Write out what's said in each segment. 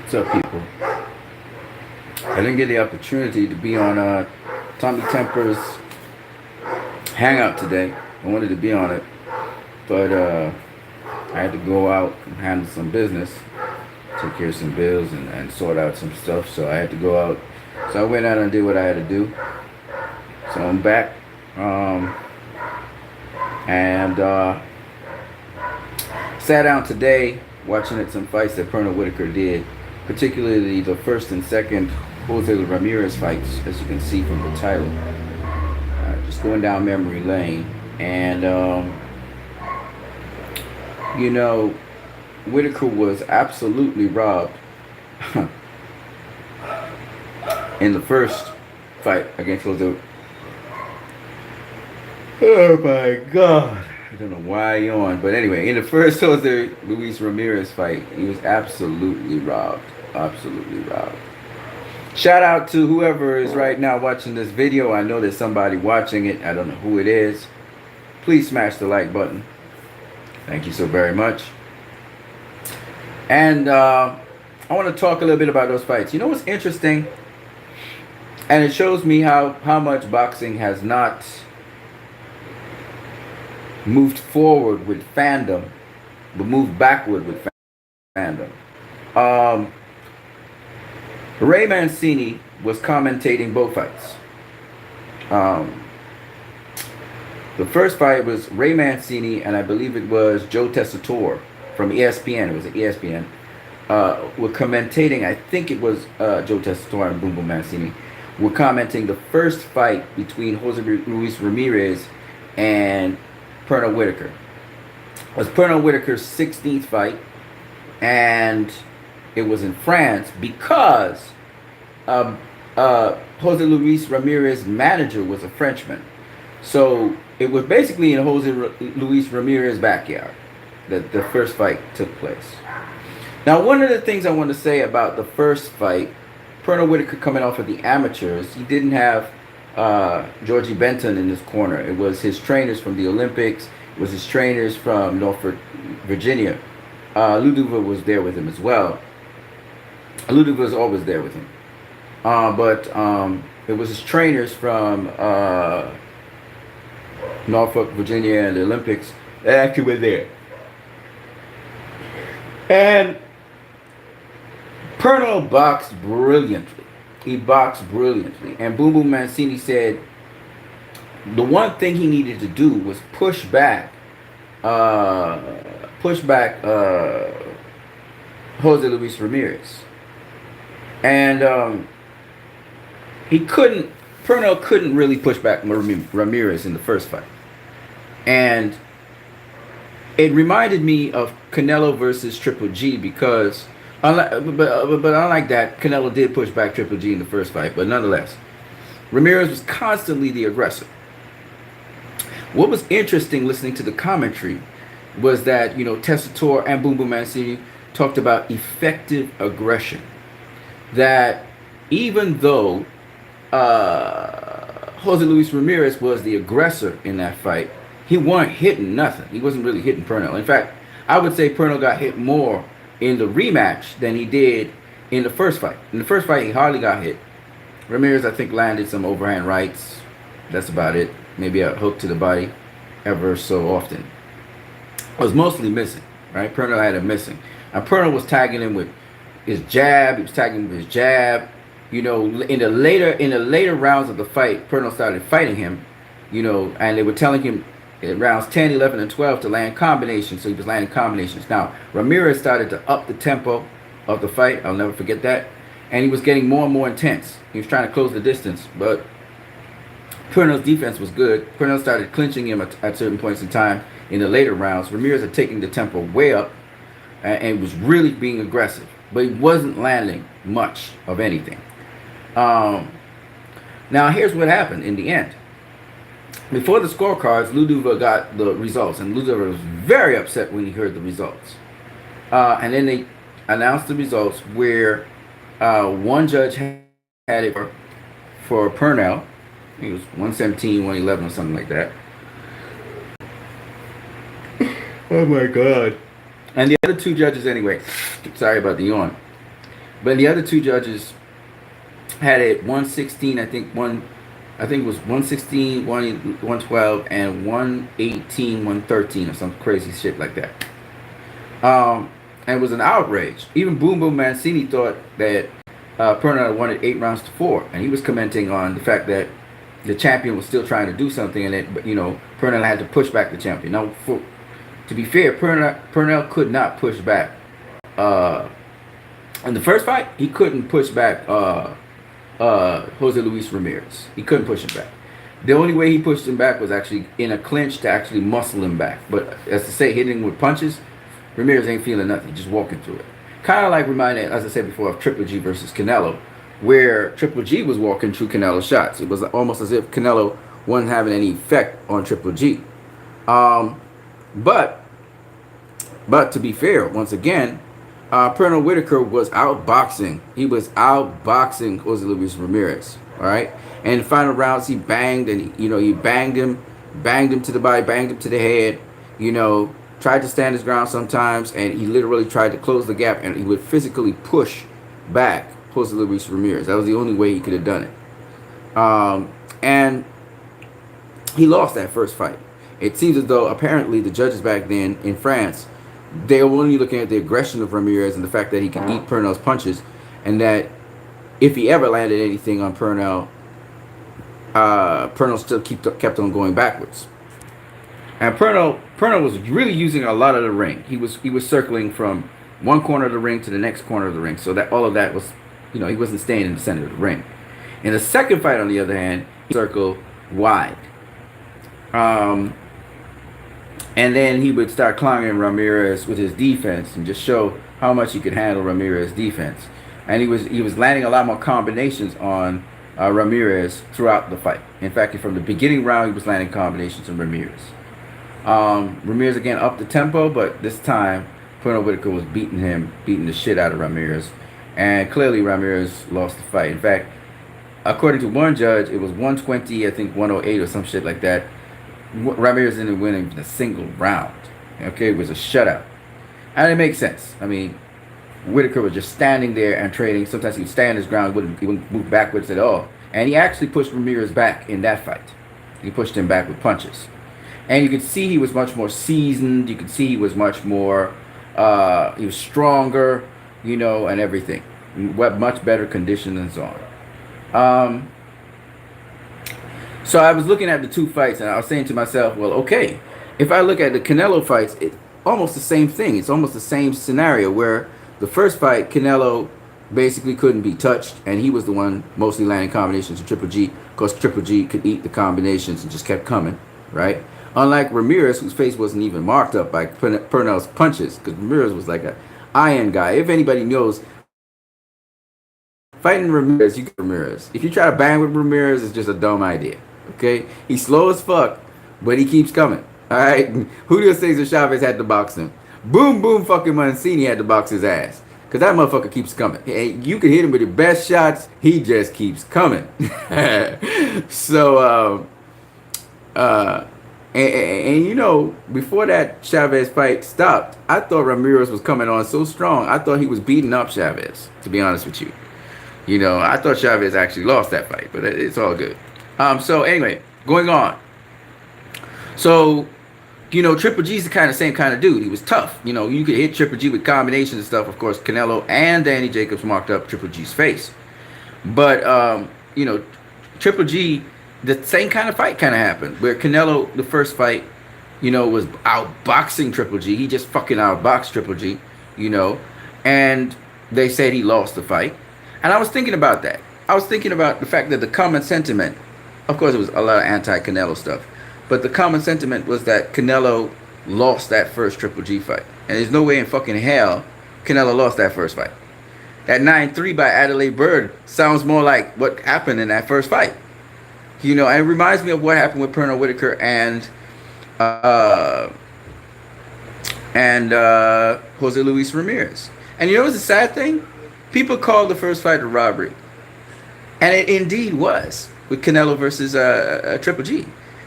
What's up, people? I didn't get the opportunity to be on Tommy Temper's Hangout today. I wanted to be on it, but I had to go out and handle some business, take care of some bills, and sort out some stuff. So I had to go out. So I went out and did what I had to do. So I'm back, and sat down today watching some fights that Pernell Whitaker did, particularly the first and second Jose Ramirez fights, as you can see from the title. Just going down memory lane, and you know, Whitaker was absolutely robbed in the first fight against Jose. Oh my God! I don't know why I yawned, but anyway, in the first Jose Luis Ramirez fight, he was absolutely robbed. Absolutely robbed. Shout out to whoever is right now watching this video. I know there's somebody watching it. I don't know who it is. Please smash the like button. Thank you so very much. And I want to talk a little bit about those fights. You know what's interesting? And it shows me how much boxing has not moved forward with fandom, but moved backward with fandom. Ray Mancini was commentating both fights. The first fight was Ray Mancini, and I believe it was Joe Tessitore from ESPN. It was ESPN. Were commentating. I think it was Joe Tessitore and Boom Boom Mancini were commenting the first fight between Jose Luis Ramirez and Pernell Whitaker. It was Pernell Whitaker's 16th fight, and it was in France because Jose Luis Ramirez's manager was a Frenchman. So it was basically in Jose Luis Ramirez's backyard that the first fight took place. Now, one of the things I want to say about the first fight, Pernell Whitaker coming off of the amateurs, he didn't have Georgie Benton in his corner. It was his trainers from the Olympics. It was his trainers from Norfolk, Virginia. Ludovic was there with him as well. Ludovic was always there with him. But it was his trainers from Norfolk, Virginia, and the Olympics that actually were there. And Pernell boxed brilliantly. He boxed brilliantly. And Boom Boom Mancini said the one thing he needed to do was push back Jose Luis Ramirez. And Pernell couldn't really push back Ramirez in the first fight. And it reminded me of Canelo versus Triple G because, but unlike that, Canelo did push back Triple G in the first fight. But nonetheless, Ramirez was constantly the aggressor. What was interesting listening to the commentary was that, you know, Tessitore and Boom Boom Mancini talked about effective aggression. That even though Jose Luis Ramirez was the aggressor in that fight, he wasn't hitting nothing. He wasn't really hitting Pernell. In fact, I would say Pernell got hit more in the rematch than he did in the first fight. In the first fight, he hardly got hit. Ramirez, I think, landed some overhand rights. That's about it. Maybe a hook to the body ever so often. It was mostly missing, right? Pernell had it missing. And Pernell was tagging him with his jab. He was tagging him with his jab. You know, in the later rounds of the fight, Pernell started fighting him, you know, and they were telling him in rounds 10, 11, and 12 to land combinations. So he was landing combinations. Now, Ramirez started to up the tempo of the fight. I'll never forget that. And he was getting more and more intense. He was trying to close the distance. But Pernell's defense was good. Pernell started clinching him at certain points in time in the later rounds. Ramirez had taken the tempo way up and was really being aggressive. But he wasn't landing much of anything. Now, here's what happened in the end. Before the scorecards, Ludovic got the results, and Ludovic was very upset when he heard the results. And then they announced the results where one judge had it for Pernell. He was 117, 111 or something like that. Oh my God. And the other two judges, anyway, sorry about the yawn. But the other two judges had it 116, I think it was 116, 112, and 118, 113, or some crazy shit like that. And it was an outrage. Even Boom Boom Mancini thought that Pernell wanted 8 rounds to 4, and he was commenting on the fact that the champion was still trying to do something, and that Pernell had to push back the champion. Now, to be fair, Pernell could not push back. In the first fight, he couldn't push back Jose Luis Ramirez. He couldn't push him back. The only way he pushed him back was actually in a clinch to actually muscle him back. But as to say, hitting him with punches, Ramirez ain't feeling nothing, just walking through it. Kind of like reminded, as I said before, of Triple G versus Canelo, where Triple G was walking through Canelo's shots. It was almost as if Canelo wasn't having any effect on Triple G. But to be fair, once again, Pernell Whitaker was outboxing. He was outboxing Jose Luis Ramirez. All right, and in the final rounds, he banged, and he banged him to the body, banged him to the head. Tried to stand his ground sometimes, and he literally tried to close the gap, and he would physically push back Jose Luis Ramirez. That was the only way he could have done it. And he lost that first fight. It seems as though apparently the judges back then in France, they were only looking at the aggression of Ramirez and the fact that he can eat Pernell's punches, and that if he ever landed anything on Pernell, Pernell still kept on going backwards. And Pernell was really using a lot of the ring. He was circling from one corner of the ring to the next corner of the ring, so that all of that was, he wasn't staying in the center of the ring. In the second fight, on the other hand, he circled wide. And then he would start clowning Ramirez with his defense and just show how much he could handle Ramirez's defense. And he was landing a lot more combinations on Ramirez throughout the fight. In fact, from the beginning round, he was landing combinations on Ramirez. Ramirez again upped the tempo, but this time Pernell Whitaker was beating the shit out of Ramirez. And clearly Ramirez lost the fight. In fact, according to one judge, it was 120, I think 108 or some shit like that. Ramirez didn't win in a single round. Okay, it was a shutout. And it makes sense. I mean, Whitaker was just standing there and trading. Sometimes he would stand his ground, he wouldn't move backwards at all. And he actually pushed Ramirez back in that fight. He pushed him back with punches. And you could see he was much more seasoned. You could see he was much more, he was stronger, and everything. Much better conditioned and so on. So I was looking at the two fights, and I was saying to myself, well, okay, if I look at the Canelo fights, it's almost the same thing. It's almost the same scenario where the first fight, Canelo basically couldn't be touched, and he was the one mostly landing combinations with Triple G, because Triple G could eat the combinations and just kept coming, right? Unlike Ramirez, whose face wasn't even marked up by Pernell's punches, because Ramirez was like an iron guy. If anybody knows, fighting Ramirez, you get Ramirez. If you try to bang with Ramirez, it's just a dumb idea. Okay? He's slow as fuck, but he keeps coming. Alright? Julio Cesar Chavez had to box him. Boom Boom fucking Mancini had to box his ass. Because that motherfucker keeps coming. And you can hit him with the best shots, he just keeps coming. So, before that Chavez fight stopped, I thought Ramirez was coming on so strong. I thought he was beating up Chavez, to be honest with you. I thought Chavez actually lost that fight, but it's all good. So anyway, going on. So, Triple G's the same kind of dude. He was tough. You could hit Triple G with combinations and stuff. Of course, Canelo and Danny Jacobs marked up Triple G's face. But, Triple G, the same kind of fight kind of happened, where Canelo, the first fight, was outboxing Triple G. He just fucking outboxed Triple G, and they said he lost the fight. And I was thinking about that. I was thinking about the fact that the common sentiment, of course, it was a lot of anti-Canelo stuff, but the common sentiment was that Canelo lost that first Triple G fight. And there's no way in fucking hell Canelo lost that first fight. That 9-3 by Adelaide Bird sounds more like what happened in that first fight. And it reminds me of what happened with Pernell Whitaker and Jose Luis Ramirez. And what's the sad thing? People called the first fight a robbery. And it indeed was, with Canelo versus Triple G.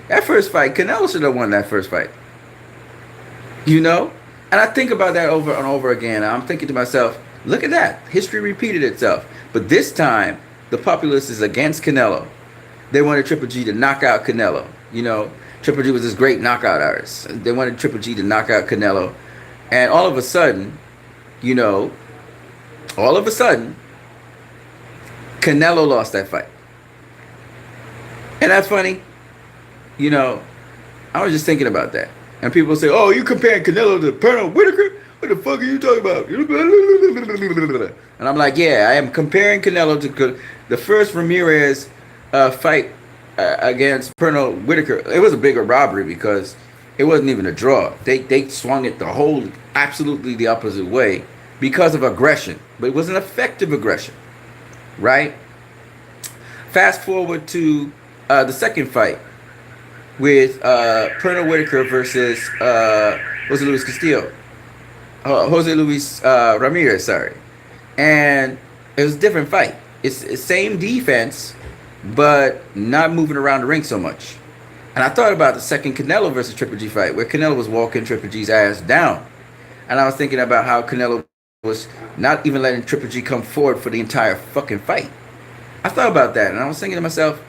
That first fight, Canelo should have won that first fight. I And I think about that over and over again. I'm thinking to myself, look at that. History repeated itself. But this time, the populace is against Canelo. They wanted Triple G to knock out Canelo. You know, Triple G was this great knockout artist. They wanted Triple G to knock out Canelo. And all of a sudden, you know, all of a sudden, Canelo lost that fight. And that's funny. You know, I was just thinking about that. And people say, oh, you comparing Canelo to Pernell Whitaker? What the fuck are you talking about? And I'm like, yeah, I am comparing Canelo to the first Ramirez fight against Pernell Whitaker. It was a bigger robbery because it wasn't even a draw. They swung it absolutely the opposite way because of aggression. But it was an effective aggression, right? Fast forward to the second fight with Pernell Whitaker versus Jose Luis Castillo. Jose Luis Ramirez, sorry. And it was a different fight. It's same defense, but not moving around the ring so much. And I thought about the second Canelo versus Triple G fight, where Canelo was walking Triple G's ass down. And I was thinking about how Canelo was not even letting Triple G come forward for the entire fucking fight. I thought about that, and I was thinking to myself,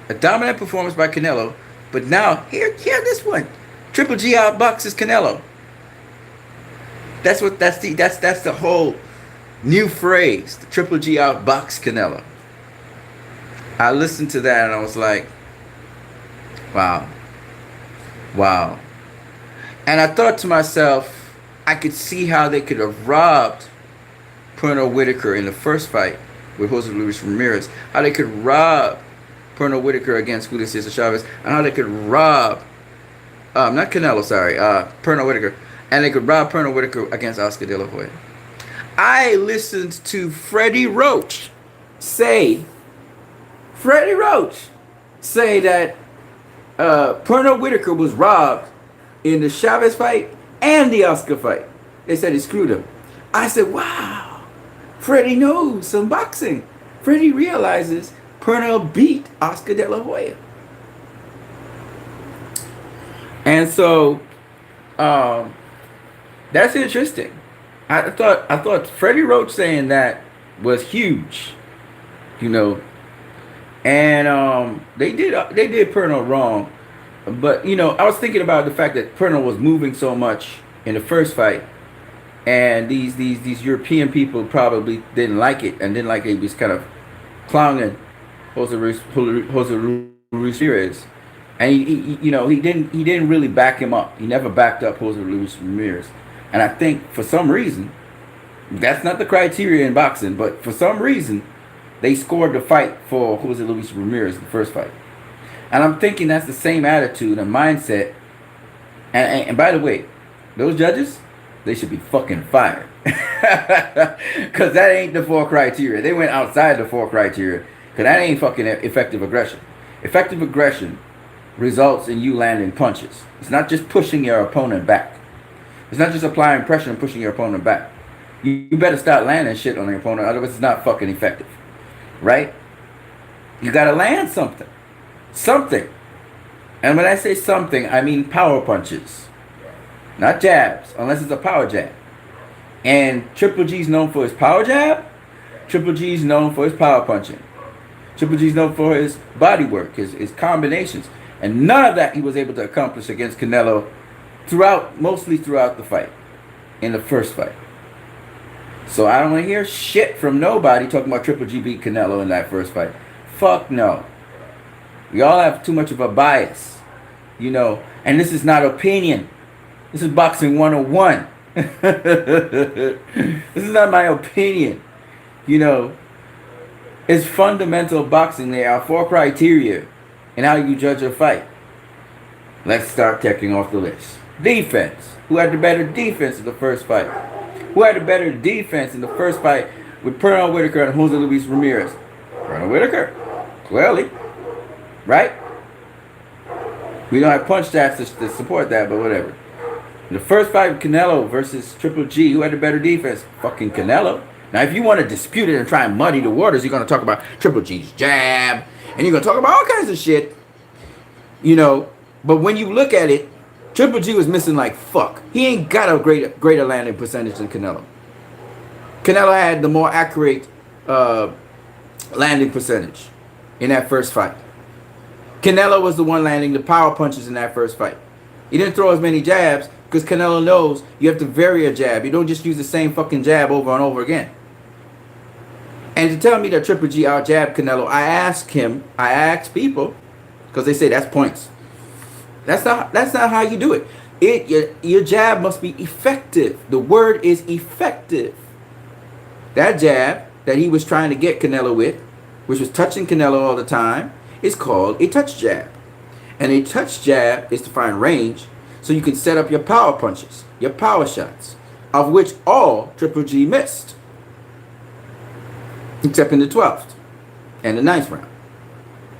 a dominant performance by Canelo, but now, here this one. Triple G outboxes Canelo. That's the whole new phrase. The Triple G outbox Canelo. I listened to that and I was like, wow. And I thought to myself, I could see how they could have robbed Pernell Whitaker in the first fight with Jose Luis Ramirez. How they could rob Pernell Whitaker against Julio Cesar Chavez. And how they could rob, not Canelo, sorry, Pernell Whitaker. And they could rob Pernell Whitaker against Oscar De La Hoya. I listened to Freddie Roach say that Pernell Whitaker was robbed in the Chavez fight and the Oscar fight. They said he screwed him. I said, wow, Freddie knows some boxing. Freddie realizes Pernell beat Oscar De La Hoya. And so, that's interesting. I thought Freddie Roach saying that was huge, you know, and they did Pernell wrong, but you know I was thinking about the fact that Pernell was moving so much in the first fight, and these European people probably didn't like it and didn't like it. He was kind of clowning Jose Ramirez, and he didn't really back him up. He never backed up Jose Luis Ramirez. And I think for some reason, that's not the criteria in boxing, but for some reason, they scored the fight for Jose Luis Ramirez in the first fight. And I'm thinking that's the same attitude and mindset. And by the way, those judges, they should be fucking fired. Because that ain't the 4 criteria. They went outside the 4 criteria. Because that ain't fucking effective aggression. Effective aggression results in you landing punches. It's not just pushing your opponent back. It's not just applying pressure and pushing your opponent back. You better start landing shit on your opponent, otherwise it's not fucking effective. Right? You gotta land something. Something. And when I say something, I mean power punches. Not jabs, unless it's a power jab. And Triple G's known for his power jab. Triple G's known for his power punching. Triple G's known for his body work, his combinations. And none of that he was able to accomplish against Canelo mostly throughout the fight, in the first fight. So I don't want to hear shit from nobody talking about Triple G beat Canelo in that first fight. Fuck no. We all have too much of a bias, you know, and this is not opinion. This is boxing 101. This is not my opinion. You know, it's fundamental boxing. There are 4 criteria in how you judge a fight. Let's start checking off the list. Defense. Who had the better defense in the first fight? Who had the better defense in the first fight with Pernell Whitaker and Jose Luis Ramirez? Pernell Whitaker. Clearly. Right? We don't have punch stats to support that, but whatever. In the first fight with Canelo versus Triple G, who had the better defense? Fucking Canelo. Now, if you want to dispute it and try and muddy the waters, you're going to talk about Triple G's jab, and you're going to talk about all kinds of shit, you know. But when you look at it, Triple G was missing like fuck. He ain't got a greater landing percentage than Canelo. Canelo had the more accurate landing percentage in that first fight. Canelo was the one landing the power punches in that first fight. He didn't throw as many jabs because Canelo knows you have to vary a jab. You don't just use the same fucking jab over and over again. And to tell me that Triple G out-jabbed Canelo, I asked people, because they say that's points. That's not how you do it. Your jab must be effective. The word is effective. That jab that he was trying to get Canelo with, which was touching Canelo all the time, is called a touch jab. And a touch jab is to find range so you can set up your power punches, your power shots, of which all Triple G missed. Except in the 12th and the 9th round.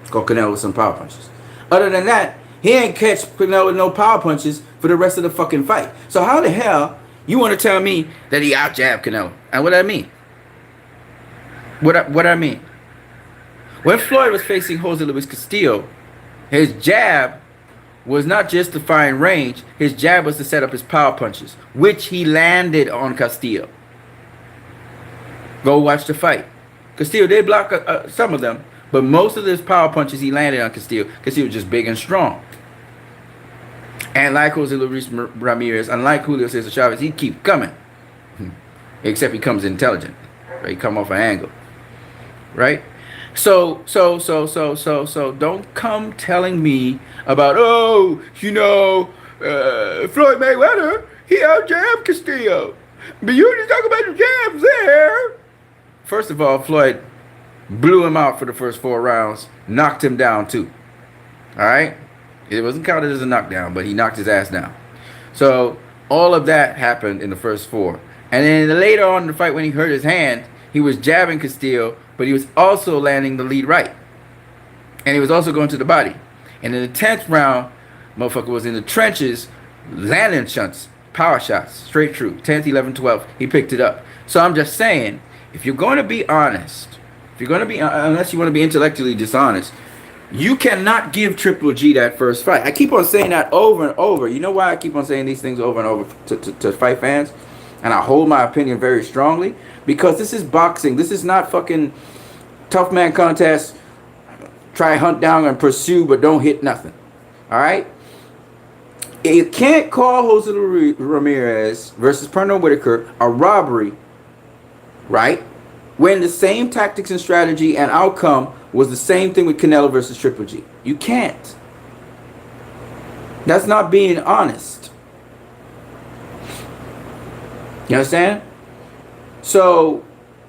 Called Canelo with some power punches. Other than that, he ain't catch Pernell with no power punches for the rest of the fucking fight. So how the hell you want to tell me that he out-jabbed Canelo? And what I mean? What I mean? When Floyd was facing Jose Luis Castillo, his jab was not just to find range. His jab was to set up his power punches, which he landed on Castillo. Go watch the fight. Castillo did block some of them, but most of his power punches he landed on Castillo because he was just big and strong. And like Jose Luis Ramirez, unlike Julio Cesar Chavez, he'd keep coming. Except he comes intelligent. Right? He come off an angle. Right? So don't come telling me about, Floyd Mayweather, he out-jabbed Castillo. But you just talk about the jabs there. First of all, Floyd blew him out for the first 4 rounds, knocked him down too. All right? It wasn't counted as a knockdown, but he knocked his ass down. So all of that happened in the first 4. And then later on in the fight when he hurt his hand, he was jabbing Castillo, but he was also landing the lead right. And he was also going to the body. And in the 10th round, motherfucker was in the trenches, landing shots, power shots, straight through. 10th, 11th, 12th, he picked it up. So I'm just saying, if you're going to be honest, unless you want to be intellectually dishonest, you cannot give Triple G that first fight. I keep on saying that over and over. You know why I keep on saying these things over and over to fight fans? And I hold my opinion very strongly. Because this is boxing. This is not fucking tough man contest. Try hunt down and pursue, but don't hit nothing. All right? You can't call Jose Ramirez versus Pernell Whitaker a robbery, right? When the same tactics and strategy and outcome was the same thing with Canelo versus Triple G. You can't. That's not being honest. You understand? So,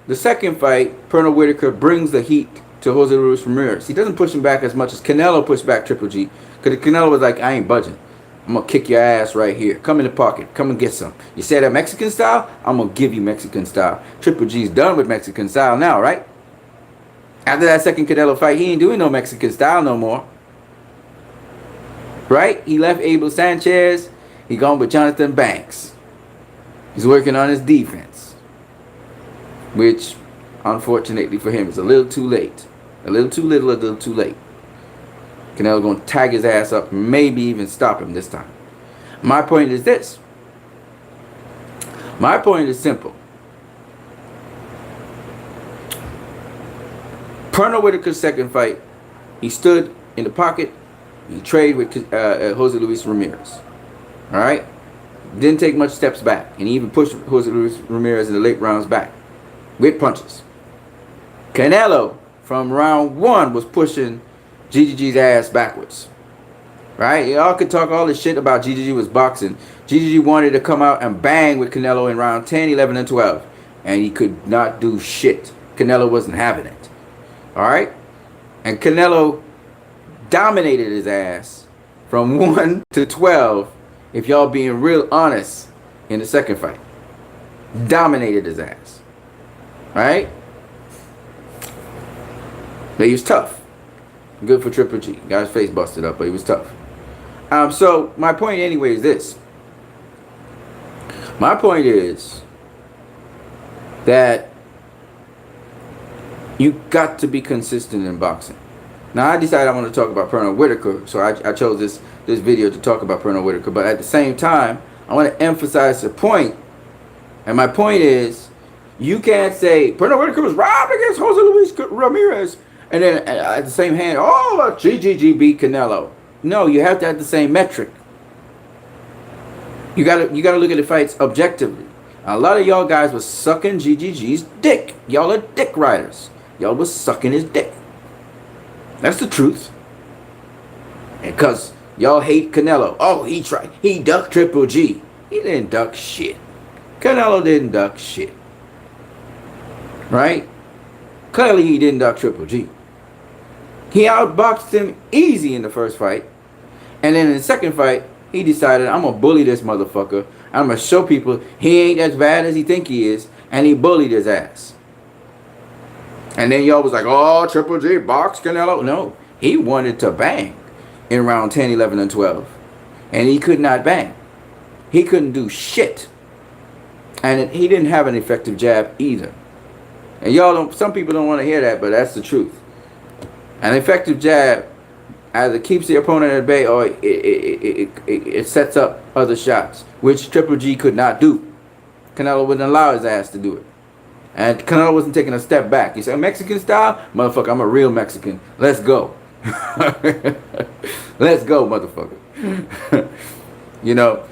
the second fight, Pernell Whitaker brings the heat to Jose Luis Ramirez. He doesn't push him back as much as Canelo pushed back Triple G. Because Canelo was like, I ain't budging. I'm going to kick your ass right here. Come in the pocket. Come and get some. You say that Mexican style? I'm going to give you Mexican style. Triple G's done with Mexican style now, right? After that second Canelo fight, he ain't doing no Mexican style no more. Right? He left Abel Sanchez. He gone with Jonathan Banks. He's working on his defense. Which, unfortunately for him, is a little too late. A little too little, a little too late. Canelo going to tag his ass up, maybe even stop him this time. My point is this. My point is simple. Pernell Whitaker's second fight, he stood in the pocket. He traded with Jose Luis Ramirez. All right? Didn't take much steps back. And he even pushed Jose Luis Ramirez in the late rounds back with punches. Canelo, from round 1, was pushing GGG's ass backwards. Right? Y'all could talk all this shit about GGG was boxing. GGG wanted to come out and bang with Canelo in round 10, 11, and 12. And he could not do shit. Canelo wasn't having it. Alright? And Canelo dominated his ass from 1 to 12, if y'all being real honest, in the second fight. Dominated his ass. Alright? But he was tough. Good for Triple G. Got his face busted up, but he was tough. So, my point anyway is this. My point is that you got to be consistent in boxing. Now I decided I want to talk about Pernell Whitaker, so I chose this video to talk about Pernell Whitaker. But at the same time, I want to emphasize the point, and my point is, you can't say Pernell Whitaker was robbed against Jose Luis Ramirez, and then at the same hand, oh, GGG beat Canelo. No, you have to have the same metric. You gotta look at the fights objectively. A lot of y'all guys was sucking GGG's dick. Y'all are dick riders. Y'all was sucking his dick. That's the truth. And cause y'all hate Canelo. Oh, he ducked Triple G. He didn't duck shit. Canelo didn't duck shit. Right? Clearly he didn't duck Triple G. He outboxed him easy in the first fight. And then in the second fight, he decided, I'm going to bully this motherfucker. I'm going to show people he ain't as bad as he think he is. And he bullied his ass. And then y'all was like, oh, Triple G boxed Canelo. No, he wanted to bang in round 10, 11, and 12. And he could not bang. He couldn't do shit. And he didn't have an effective jab either. And y'all don't, some people don't want to hear that, but that's the truth. An effective jab either keeps the opponent at bay or it sets up other shots, which Triple G could not do. Canelo wouldn't allow his ass to do it. And Canelo wasn't taking a step back. He said, Mexican style? Motherfucker, I'm a real Mexican. Let's go. Let's go, motherfucker. You know.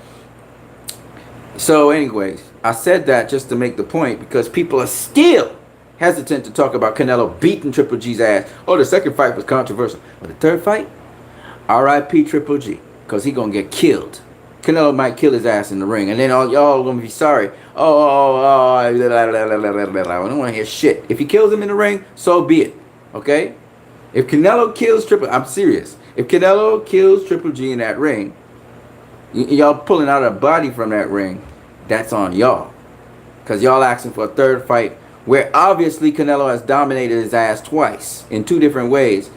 So anyways, I said that just to make the point because people are still hesitant to talk about Canelo beating Triple G's ass. Oh, the second fight was controversial. But the third fight, R.I.P. Triple G, because he going to get killed. Canelo might kill his ass in the ring. And then y'all going to be sorry. I don't want to hear shit. If he kills him in the ring, so be it. Okay? If Canelo kills I'm serious. If Canelo kills Triple G in that ring, y'all pulling out a body from that ring, that's on y'all. Because y'all asking for a third fight where obviously Canelo has dominated his ass twice in two different ways.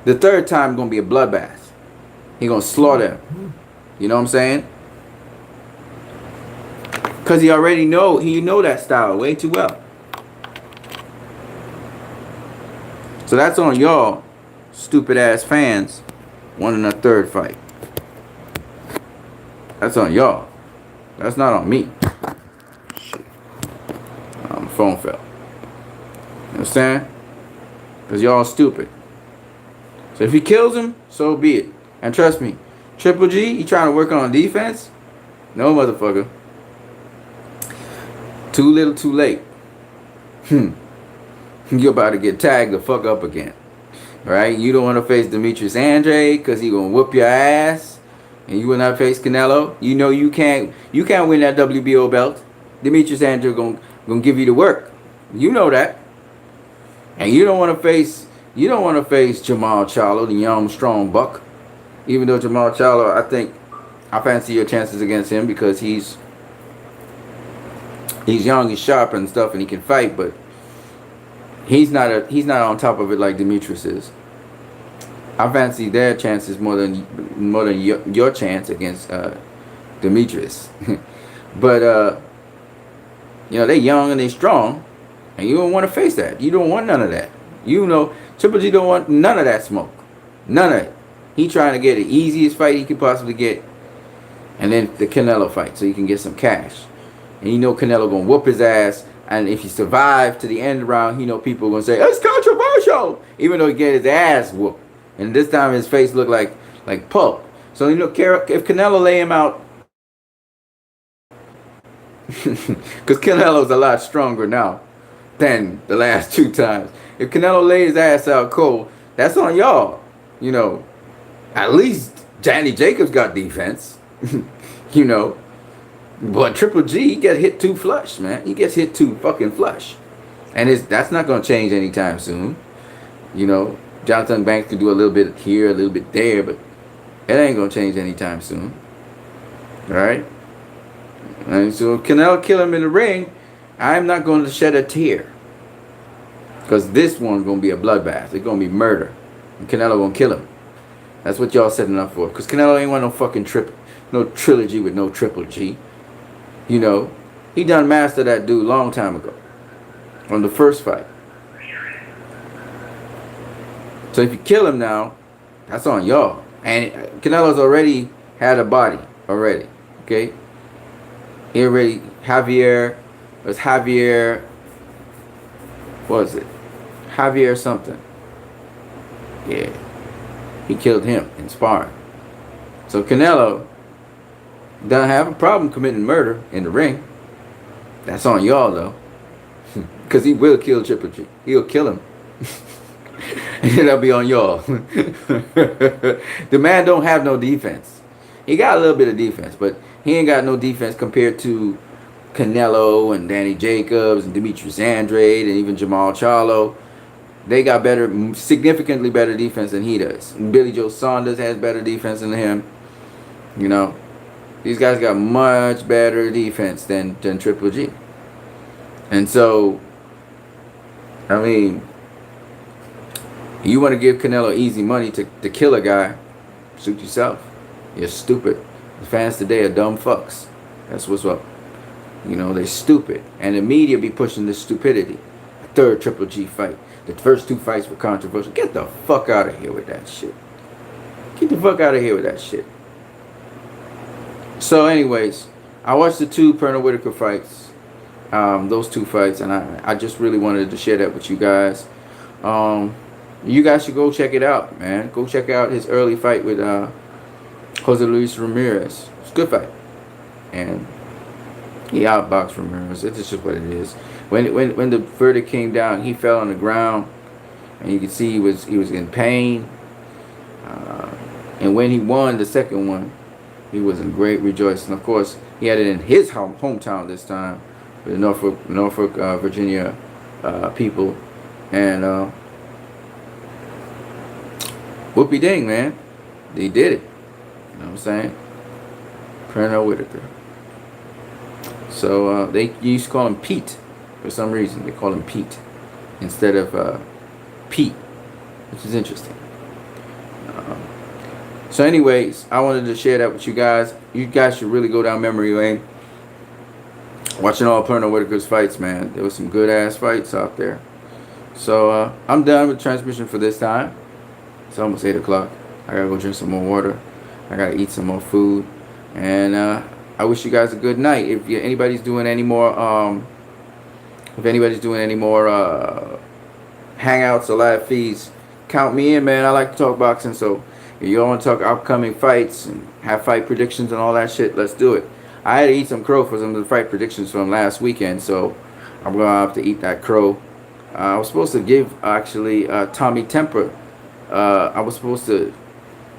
The third time going to be a bloodbath. He going to slaughter him. You know what I'm saying? Because he already know that style way too well. So that's on y'all, stupid ass fans, wanting a third fight. That's on y'all. That's not on me. Shit. My phone fell. You understand? Because y'all stupid. So if he kills him, so be it. And trust me, Triple G, he trying to work on defense? No, motherfucker. Too little, too late. You're about to get tagged the fuck up again. Right? You don't want to face Demetrius Andrade because he gonna whoop your ass. And you will not face Canelo. You know you can't win that WBO belt. Demetrius Andrade gonna give you the work. You know that. And you don't want to face Jamal Charlo, the young strong buck. Even though Jamal Charlo, I fancy your chances against him because he's young, he's sharp and stuff, and he can fight, but he's not on top of it like Demetrius is. I fancy their chances more than your chance against Demetrius. But you know, they young and they strong, and you don't want to face that. You don't want none of that. You know, Triple G don't want none of that smoke. None of it. He trying to get the easiest fight he could possibly get, and then the Canelo fight so he can get some cash. And you know Canelo gonna whoop his ass, and if he survive to the end of the round, you know people gonna say it's controversial, even though he get his ass whooped. And this time his face looked like pulp. So you know if Canelo lay him out, because Canelo's a lot stronger now than the last two times. If Canelo lays his ass out cold, that's on y'all. You know, at least Danny Jacobs got defense. You know. But Triple G, he gets hit too flush, man. He gets hit too fucking flush. And that's not going to change anytime soon. You know, Jonathan Banks could do a little bit here, a little bit there, but it ain't going to change anytime soon. Alright? And so if Canelo kill him in the ring, I'm not going to shed a tear. Because this one's going to be a bloodbath. It's going to be murder. And Canelo going to kill him. That's what y'all setting up for. Because Canelo ain't want no fucking no trilogy with no Triple G. You know, he done mastered that dude long time ago. On the first fight. So if you kill him now, that's on y'all. And Canelo's already had a body already. Okay. He already Javier. It was Javier. What was it? Javier something. Yeah. He killed him in sparring. So Canelo doesn't have a problem committing murder in the ring. That's on y'all though. Because he will kill Triple G. He'll kill him. And that'll be on y'all. The man don't have no defense. He got a little bit of defense, but he ain't got no defense compared to Canelo and Danny Jacobs and Demetrius Andrade and even Jamal Charlo. They got better, significantly better defense than he does. And Billy Joe Saunders has better defense than him. You know, these guys got much better defense than Triple G. And so, I mean, you want to give Canelo easy money to kill a guy, suit yourself. You're stupid. The fans today are dumb fucks. That's what's up. You know, they're stupid. And the media be pushing this stupidity. A third Triple G fight. The first 2 fights were controversial. Get the fuck out of here with that shit. Get the fuck out of here with that shit. So anyways, I watched the 2 Pernell Whitaker fights. Those 2 fights. And I just really wanted to share that with you guys. You guys should go check it out, man. Go check out his early fight with Jose Luis Ramirez. It's a good fight. And he outboxed Ramirez. It's just what it is. When the verdict came down, he fell on the ground, and you could see he was in pain. And when he won the second one, he was in great rejoicing. Of course, he had it in his hometown this time, with the Norfolk, Virginia people, and whoopie ding, man, they did it. You know what I'm saying? Pernell Whitaker. So they used to call him Pete. For some reason, they call him Pete instead of Pete, which is interesting. So anyways, I wanted to share that with you guys. You guys should really go down memory lane. Watching all Pernell Whitaker's fights, man. There was some good-ass fights out there. So I'm done with transmission for this time. It's almost 8 o'clock. I gotta go drink some more water. I gotta eat some more food. And I wish you guys a good night. If anybody's doing any more hangouts or live feeds, count me in, man. I like to talk boxing, so if you all want to talk upcoming fights and have fight predictions and all that shit, let's do it. I had to eat some crow for some of the fight predictions from last weekend, so I'm gonna have to eat that crow. I was supposed to give actually Tommy Temper. I was supposed to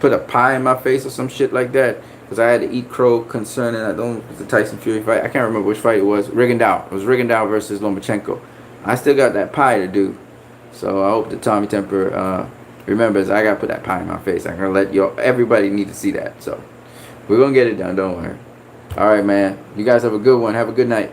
put a pie in my face or some shit like that, because I had to eat crow concerning, I don't know, it was the Tyson Fury fight. I can't remember which fight it was. Rigondeaux. It was Rigondeaux versus Lomachenko. I still got that pie to do. So I hope that Tommy Temper remembers I got to put that pie in my face. I'm going to let everybody need to see that. So we're going to get it done. Don't worry. All right, man. You guys have a good one. Have a good night.